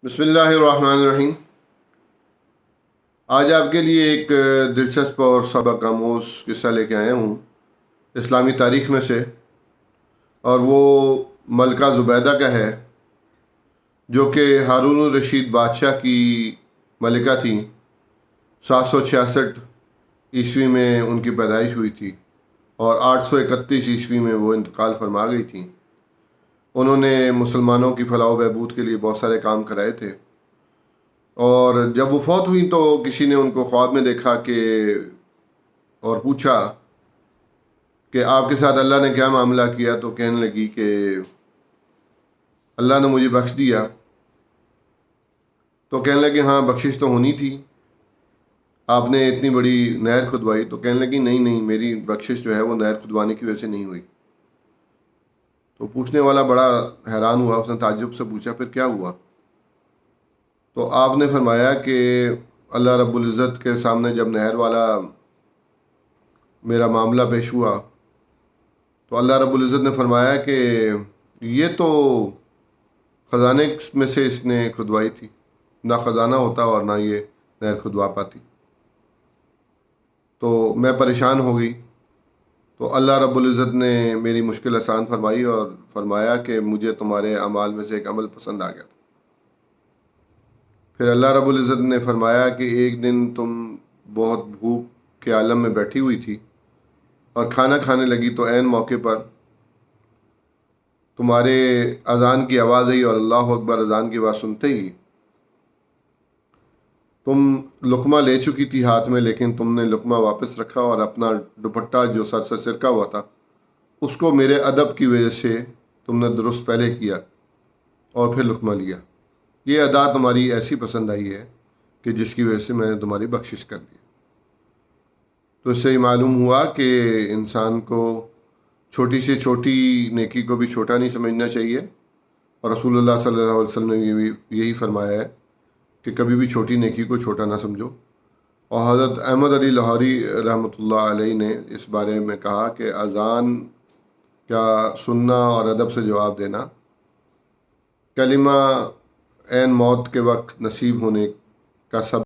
بسم اللہ الرحمن الرحیم۔ آج آپ کے لیے ایک دلچسپ اور سبق آموز قصہ لے کے آیا ہوں اسلامی تاریخ میں سے، اور وہ ملکہ زبیدہ کا ہے، جو کہ ہارون الرشید بادشاہ کی ملکہ تھیں۔ 766 عیسوی میں ان کی پیدائش ہوئی تھی اور 831 عیسوی میں وہ انتقال فرما گئی تھیں۔ انہوں نے مسلمانوں کی فلاح و بہبود کے لیے بہت سارے کام کرائے تھے، اور جب وہ فوت ہوئی تو کسی نے ان کو خواب میں دیکھا اور پوچھا کہ آپ کے ساتھ اللہ نے کیا معاملہ کیا، تو کہنے لگی کہ اللہ نے مجھے بخش دیا۔ تو کہنے لگے ہاں بخشش تو ہونی تھی، آپ نے اتنی بڑی نہر کھدوائی۔ تو کہنے لگی نہیں، میری بخشش جو ہے وہ نہر کھدوانے کی وجہ سے نہیں ہوئی۔ تو پوچھنے والا بڑا حیران ہوا، اس نے تعجب سے پوچھا پھر کیا ہوا؟ تو آپ نے فرمایا کہ اللہ رب العزت کے سامنے جب نہر والا میرا معاملہ پیش ہوا تو اللہ رب العزت نے فرمایا کہ یہ تو خزانے میں سے اس نے کھدوائی تھی، نہ خزانہ ہوتا اور نہ یہ نہر کھدوا پاتی۔ تو میں پریشان ہو گئی، تو اللہ رب العزت نے میری مشکل آسان فرمائی اور فرمایا کہ مجھے تمہارے اعمال میں سے ایک عمل پسند آ گیا تھا۔ پھر اللہ رب العزت نے فرمایا کہ ایک دن تم بہت بھوک کے عالم میں بیٹھی ہوئی تھی اور کھانا کھانے لگی، تو عین موقع پر تمہارے اذان کی آواز آئی، اور اللہ اکبر اذان کی آواز سنتے ہی تم لقمہ لے چکی تھی ہاتھ میں، لیکن تم نے لقمہ واپس رکھا اور اپنا دوپٹہ جو سر سے سرکا ہوا تھا اس کو میرے ادب کی وجہ سے تم نے درست پہلے کیا اور پھر لقمہ لیا۔ یہ ادا تمہاری ایسی پسند آئی ہے کہ جس کی وجہ سے میں نے تمہاری بخشش کر دی۔ تو اس سے یہ معلوم ہوا کہ انسان کو چھوٹی سے چھوٹی نیکی کو بھی چھوٹا نہیں سمجھنا چاہیے، اور رسول اللہ صلی اللہ علیہ وسلم نے یہی فرمایا ہے کہ کبھی بھی چھوٹی نیکی کو چھوٹا نہ سمجھو۔ اور حضرت احمد علی لاہوری رحمۃ اللہ علیہ نے اس بارے میں کہا کہ اذان کا سننا اور ادب سے جواب دینا کلمہ عین موت کے وقت نصیب ہونے کا سب